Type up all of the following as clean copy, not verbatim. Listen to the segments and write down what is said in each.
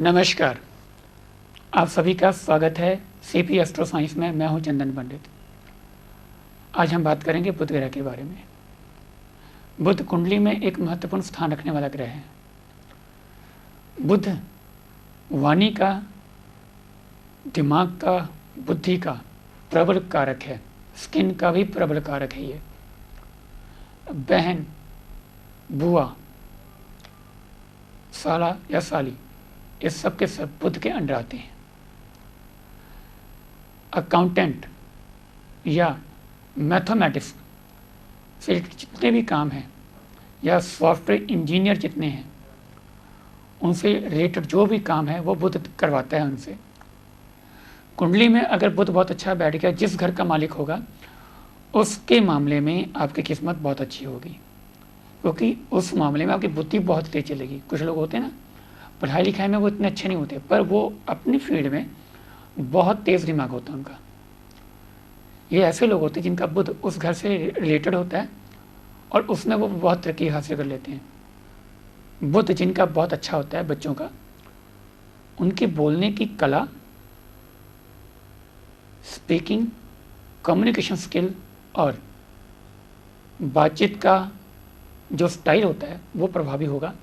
नमस्कार, आप सभी का स्वागत है सीपी एस्ट्रो साइंस में। मैं हूं चंदन पंडित। आज हम बात करेंगे बुध ग्रह के बारे में। बुध कुंडली में एक महत्वपूर्ण स्थान रखने वाला ग्रह है। बुध वाणी का, दिमाग का, बुद्धि का प्रबल कारक है। स्किन का भी प्रबल कारक है। ये बहन, बुआ, साला या साली, इस सब के सब बुध के अंडर आते हैं। अकाउंटेंट या मैथमेटिक्स से जितने भी काम हैं या सॉफ्टवेयर इंजीनियर जितने हैं, उनसे रिलेटेड जो भी काम है वो बुध करवाता है उनसे। कुंडली में अगर बुध बहुत अच्छा बैठ गया, जिस घर का मालिक होगा उसके मामले में आपकी किस्मत बहुत अच्छी होगी, क्योंकि उस मामले में आपकी बुद्धि बहुत तेज चलेगी। कुछ लोग होते हैं ना, पढ़ाई लिखाई में वो इतने अच्छे नहीं होते, पर वो अपनी फील्ड में बहुत तेज़ दिमाग होता है उनका। ये ऐसे लोग होते हैं जिनका बुध उस घर से रिलेटेड होता है और उसमें वो बहुत तरक्की हासिल कर लेते हैं। बुध जिनका बहुत अच्छा होता है बच्चों का, उनकी बोलने की कला, स्पीकिंग, कम्युनिकेशन स्किल और बातचीत का जो स्टाइल होता है वो प्रभावी होगा।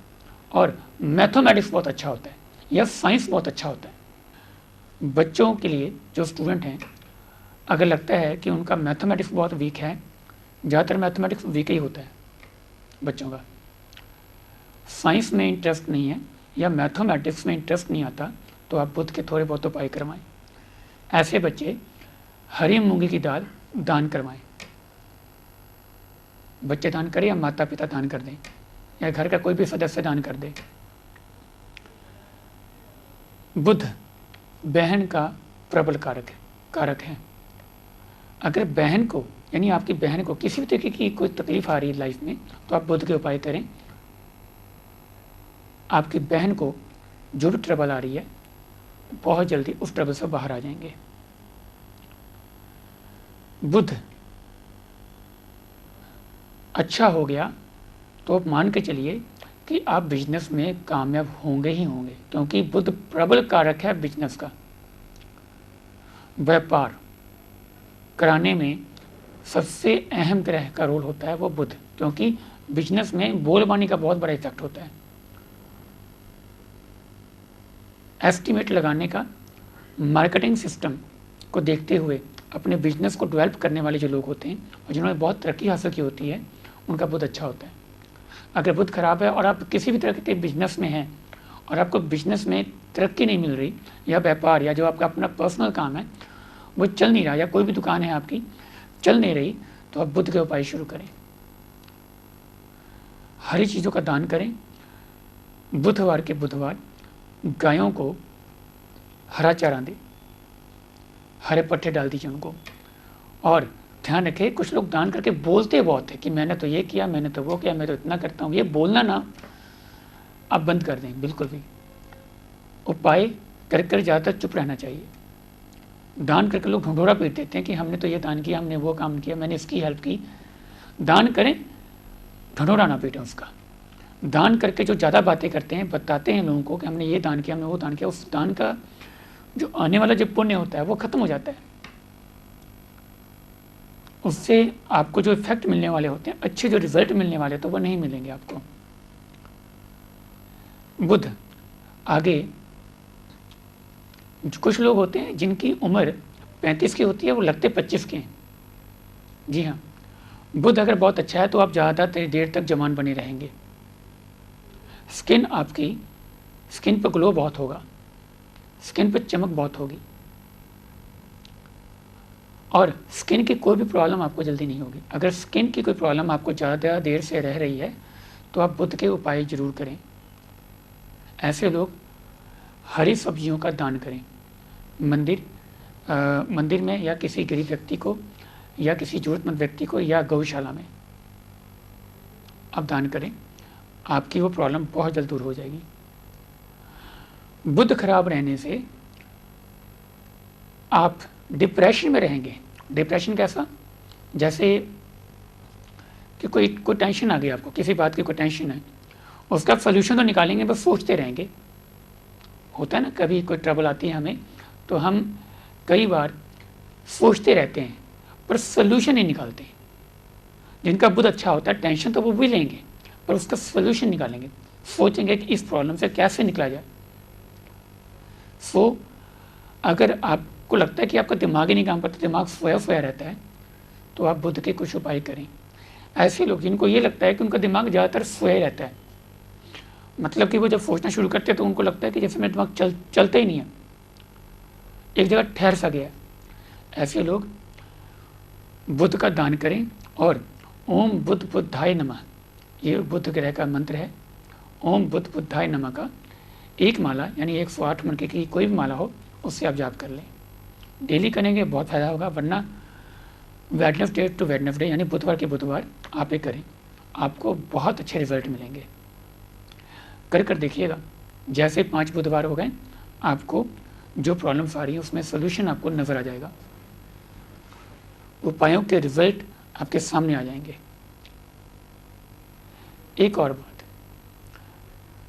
और मैथमेटिक्स बहुत अच्छा होता है या साइंस बहुत अच्छा होता है। बच्चों के लिए जो स्टूडेंट हैं, अगर लगता है कि उनका मैथमेटिक्स बहुत वीक है, ज़्यादातर मैथमेटिक्स वीक ही होता है बच्चों का, साइंस में इंटरेस्ट नहीं है या मैथमेटिक्स में इंटरेस्ट नहीं आता, तो आप बुध के थोड़े बहुत उपाय करवाएं। ऐसे बच्चे हरी मूंगी की दाल दान करवाएं। बच्चे दान करें या माता पिता दान कर दें या घर का कोई भी सदस्य दान कर दे। बुध बहन का प्रबल कारक है। अगर बहन को, यानी आपकी बहन को किसी भी तरीके की कोई तकलीफ आ रही है लाइफ में, तो आप बुध के उपाय करें। आपकी बहन को जो भी ट्रबल आ रही है, बहुत जल्दी उस ट्रबल से बाहर आ जाएंगे। बुध अच्छा हो गया तो आप मान के चलिए कि आप बिजनेस में कामयाब होंगे ही होंगे, क्योंकि बुध प्रबल कारक है बिजनेस का। व्यापार कराने में सबसे अहम ग्रह का रोल होता है वो बुध, क्योंकि बिजनेस में बोलबानी का बहुत बड़ा इफेक्ट होता है। एस्टीमेट लगाने का, मार्केटिंग सिस्टम को देखते हुए अपने बिजनेस को डेवलप करने वाले जो लोग होते हैं और जिन्होंने बहुत तरक्की हासिल की होती है, उनका बुध अच्छा होता है। अगर बुध खराब है और आप किसी भी तरह के बिजनेस में हैं और आपको बिजनेस में तरक्की नहीं मिल रही, या व्यापार या जो आपका अपना पर्सनल काम है वो चल नहीं रहा, या कोई भी दुकान है आपकी चल नहीं रही, तो आप बुध के उपाय शुरू करें। हरी चीज़ों का दान करें। बुधवार के बुधवार गायों को हरा चारा दें, हरे पट्टे डाल दीजिए उनको। और ध्यान रखें, कुछ लोग दान करके बोलते बहुत है कि मैंने तो ये किया, मैंने तो वो किया, मैं तो इतना करता हूँ। ये बोलना ना आप बंद कर दें बिल्कुल भी। उपाय कर कर ज़्यादातर चुप रहना चाहिए। दान करके लोग ढंढोरा पीट देते हैं कि हमने तो ये दान किया, हमने वो काम किया, मैंने इसकी हेल्प की। दान करें, ढंढोरा ना पीटें उसका। दान करके जो ज़्यादा बातें करते हैं, बताते हैं लोगों को कि हमने ये दान किया, हमने वो दान किया, उस दान का जो आने वाला जो पुण्य होता है वो खत्म हो जाता है। उससे आपको जो इफेक्ट मिलने वाले होते हैं, अच्छे जो रिजल्ट मिलने वाले, तो वो नहीं मिलेंगे आपको। बुध आगे कुछ लोग होते हैं जिनकी उम्र 35 की होती है, वो लगते 25 के हैं। जी हाँ, बुध अगर बहुत अच्छा है तो आप ज़्यादा देर तक जवान बने रहेंगे। स्किन आपकी, स्किन पर ग्लो बहुत होगा, स्किन पर चमक बहुत होगी, और स्किन की कोई भी प्रॉब्लम आपको जल्दी नहीं होगी। अगर स्किन की कोई प्रॉब्लम आपको ज़्यादा देर से रह रही है तो आप बुध के उपाय जरूर करें। ऐसे लोग हरी सब्जियों का दान करें। मंदिर में, या किसी गरीब व्यक्ति को, या किसी जरूरतमंद व्यक्ति को, या गौशाला में आप दान करें। आपकी वो प्रॉब्लम बहुत जल्द दूर हो जाएगी। बुध खराब रहने से आप डिप्रेशन में रहेंगे। डिप्रेशन कैसा? जैसे कि कोई टेंशन आ गई आपको, किसी बात की कोई टेंशन है, उसका सोल्यूशन तो निकालेंगे, बस सोचते रहेंगे, होता है ना, कभी कोई ट्रबल आती है हमें, तो हम कई बार सोचते रहते हैं पर सोल्यूशन नहीं निकालते। जिनका बुध अच्छा होता है टेंशन तो वो भी लेंगे पर उसका सोल्यूशन निकालेंगे, सोचेंगे कि इस प्रॉब्लम से कैसे निकला जाए। सो अगर आपको लगता है कि आपका दिमाग ही नहीं काम करता, दिमाग सोया सोया रहता है, तो आप बुध के कुछ उपाय करें। ऐसे लोग जिनको ये लगता है कि उनका दिमाग ज़्यादातर सोया रहता है, मतलब कि वो जब सोचना शुरू करते हैं तो उनको लगता है कि जैसे मेरा दिमाग चलता ही नहीं है, एक जगह ठहर सा गया, ऐसे लोग बुध का दान करें और ओम बुध बुद्धाय नमः, ये बुध ग्रह का मंत्र है। ओम बुध बुद्धाय नमः का एक माला यानी 108 मणके की कोई भी माला हो उससे आप जाप कर लें। डेली करेंगे बहुत फ़ायदा होगा, वरना वेडनेसडे टू वेडनेसडे यानी बुधवार के बुधवार आप ये करें, आपको बहुत अच्छे रिजल्ट मिलेंगे। कर देखिएगा, जैसे 5 बुधवार हो गए आपको जो प्रॉब्लम्स आ रही है उसमें सोल्यूशन आपको नज़र आ जाएगा, उपायों के रिजल्ट आपके सामने आ जाएंगे। एक और बात,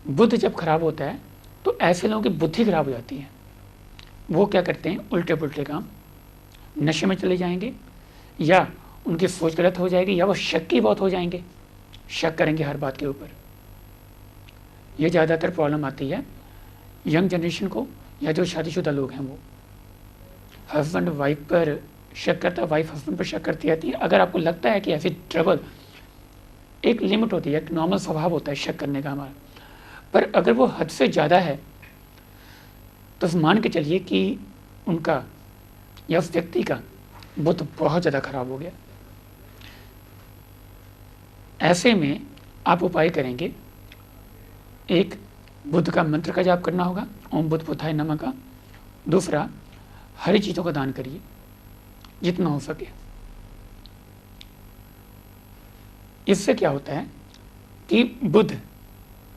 बुध जब खराब होता है तो ऐसे लोगों की बुद्धि खराब हो जाती है। वो क्या करते हैं, उल्टे पुल्टे काम, नशे में चले जाएंगे या उनकी सोच गलत हो जाएगी या वो शक्की बहुत हो जाएंगे, शक करेंगे हर बात के ऊपर। ये ज़्यादातर प्रॉब्लम आती है यंग जनरेशन को या जो शादीशुदा लोग हैं, वो हस्बैंड वाइफ पर शक करता है, वाइफ हस्बैंड पर शक करती रहती है। अगर आपको लगता है कि ऐसी ट्रबल, एक लिमिट होती है, एक नॉर्मल स्वभाव होता है शक करने का हमारा, पर अगर वो हद से ज़्यादा है तो मान के चलिए कि उनका या उस व्यक्ति का बुध बहुत ज़्यादा खराब हो गया। ऐसे में आप उपाय करेंगे, एक बुध का मंत्र का जाप करना होगा, ओम बुध बुद्धाय नमः का। दूसरा, हरी चीज़ों का दान करिए जितना हो सके। इससे क्या होता है कि बुध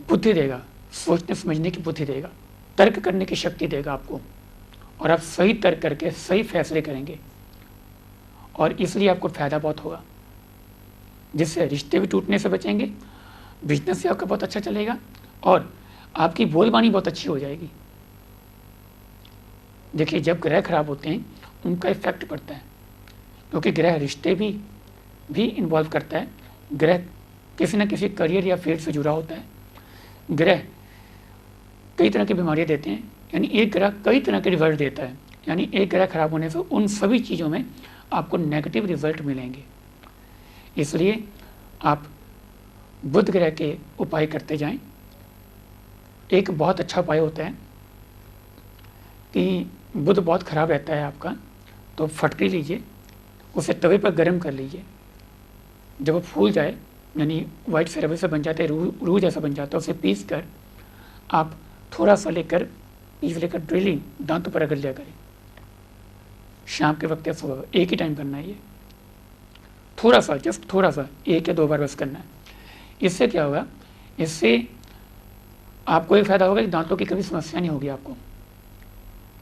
बुद्धि देगा, सोचने समझने की बुद्धि देगा, तर्क करने की शक्ति देगा आपको, और आप सही तर्क करके सही फैसले करेंगे और इसलिए आपको फ़ायदा बहुत होगा, जिससे रिश्ते भी टूटने से बचेंगे, बिजनेस से आपका बहुत अच्छा चलेगा और आपकी बोलबानी बहुत अच्छी हो जाएगी। देखिए, जब ग्रह खराब होते हैं उनका इफेक्ट पड़ता है, क्योंकि ग्रह रिश्ते भी इन्वॉल्व करता है। ग्रह किसी न किसी करियर या फील्ड से जुड़ा होता है। ग्रह कई तरह की बीमारियां देते हैं, यानी एक ग्रह कई तरह के रिजल्ट देता है, यानी एक ग्रह खराब होने से उन सभी चीज़ों में आपको नेगेटिव रिजल्ट मिलेंगे। इसलिए आप बुध ग्रह के उपाय करते जाएं। एक बहुत अच्छा उपाय होता है कि बुध बहुत खराब रहता है आपका, तो फटकरी लीजिए, उसे तवे पर गर्म कर लीजिए, जब वो फूल जाए यानी वाइट सेरेबल से बन जाता है, रूह जैसा बन जाता है, उसे पीस कर आप थोड़ा सा लेकर डेली दांतों पर रगड़ लिया करें। शाम के वक्त या सुबह एक ही टाइम करना है, ये थोड़ा सा, जस्ट थोड़ा सा, 1 या 2 बार बस करना है। इससे क्या होगा, इससे आपको एक फ़ायदा होगा कि दांतों की कभी समस्या नहीं होगी। आपको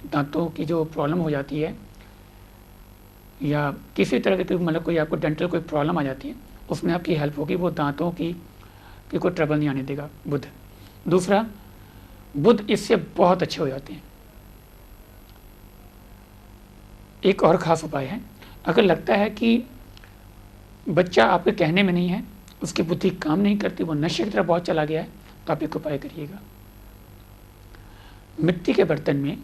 दांतों की जो प्रॉब्लम हो जाती है या किसी तरह की मतलब कोई आपको डेंटल कोई प्रॉब्लम आ जाती है, उसमें आपकी हेल्प होगी, वो दांतों की कोई ट्रबल नहीं आने देगा बुध। दूसरा, बुध इससे बहुत अच्छे हो जाते हैं। एक और ख़ास उपाय है, अगर लगता है कि बच्चा आपके कहने में नहीं है, उसकी बुद्धि काम नहीं करती, वो नशे की तरफ बहुत चला गया है, तो आप एक उपाय करिएगा। मिट्टी के बर्तन में,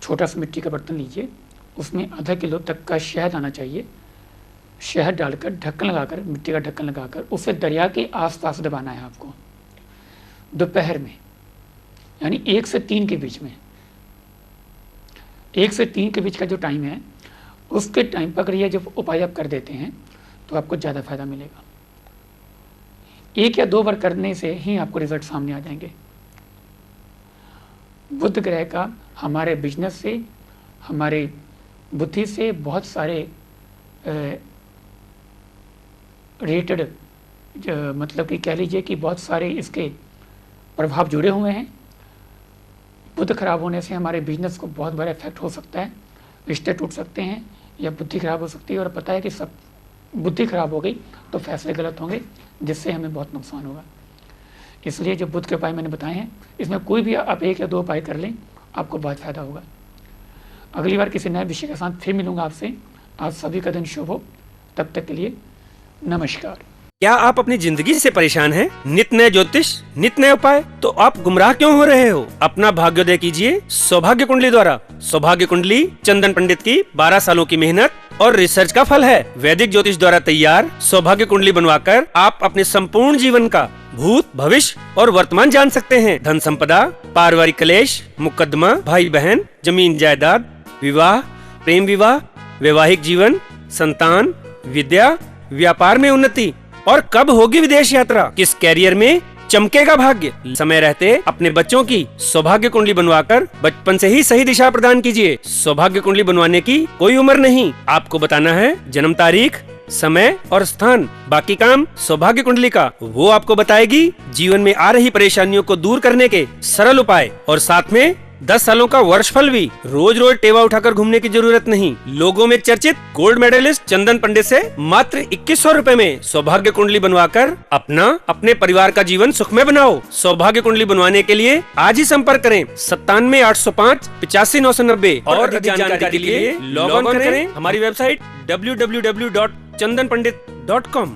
छोटा सा मिट्टी का बर्तन लीजिए, उसमें आधा किलो तक का शहद आना चाहिए। शहद डालकर ढक्कन लगाकर, मिट्टी का ढक्कन लगाकर उसे दरिया के आसपास दबाना है आपको, दोपहर में, यानी 1 से 3 के बीच में। 1 से 3 के बीच का जो टाइम है, उसके टाइम पर अगर ये जब उपाय आप कर देते हैं तो आपको ज़्यादा फायदा मिलेगा। 1 या 2 बार करने से ही आपको रिजल्ट सामने आ जाएंगे। बुध ग्रह का हमारे बिजनेस से, हमारे बुद्धि से बहुत सारे रिलेटेड, मतलब कि कह लीजिए कि बहुत सारे इसके प्रभाव जुड़े हुए हैं। बुध खराब होने से हमारे बिजनेस को बहुत बड़ा इफेक्ट हो सकता है, रिश्ते टूट सकते हैं या बुद्धि खराब हो सकती है, और पता है कि सब बुद्धि खराब हो गई तो फैसले गलत होंगे, जिससे हमें बहुत नुकसान होगा। इसलिए जो बुध के उपाय मैंने बताए हैं, इसमें कोई भी आप 1 या 2 उपाय कर लें, आपको बहुत फायदा होगा। अगली बार किसी नए विषय के साथ फिर मिलूंगा आपसे। आप सभी का दिन शुभ हो। तब तक के लिए नमस्कार। क्या आप अपनी जिंदगी से परेशान हैं? नित नए ज्योतिष, नित नए उपाय, तो आप गुमराह क्यों हो रहे हो? अपना भाग्योदय कीजिए सौभाग्य कुंडली द्वारा। सौभाग्य कुंडली चंदन पंडित की 12 सालों की मेहनत और रिसर्च का फल है। वैदिक ज्योतिष द्वारा तैयार सौभाग्य कुंडली बनवाकर आप अपने संपूर्ण जीवन का भूत, भविष्य और वर्तमान जान सकते हैं। धन संपदा, पारिवारिक कलेश, मुकदमा, भाई बहन, जमीन जायदाद, विवाह, प्रेम विवाह, वैवाहिक जीवन, संतान, विद्या, व्यापार में उन्नति और कब होगी विदेश यात्रा, किस कैरियर में चमकेगा भाग्य। समय रहते अपने बच्चों की सौभाग्य कुंडली बनवाकर बचपन से ही सही दिशा प्रदान कीजिए। सौभाग्य कुंडली बनवाने की कोई उम्र नहीं, आपको बताना है जन्म तारीख, समय और स्थान। बाकी काम सौभाग्य कुंडली का वो आपको बताएगी। जीवन में आ रही परेशानियों को दूर करने के सरल उपाय और साथ में 10 सालों का वर्षफल भी। रोज रोज टेवा उठाकर घूमने की जरूरत नहीं। लोगों में चर्चित गोल्ड मेडलिस्ट चंदन पंडित से मात्र 2100 रुपए में सौभाग्य कुंडली बनवाकर अपना, अपने परिवार का जीवन सुखमय बनाओ। सौभाग्य कुंडली बनवाने के लिए आज ही संपर्क करें 97 805 85 990 और अधिक जानकारी के लिए लॉग ऑन करें हमारी वेबसाइट www.chandanpandit.com।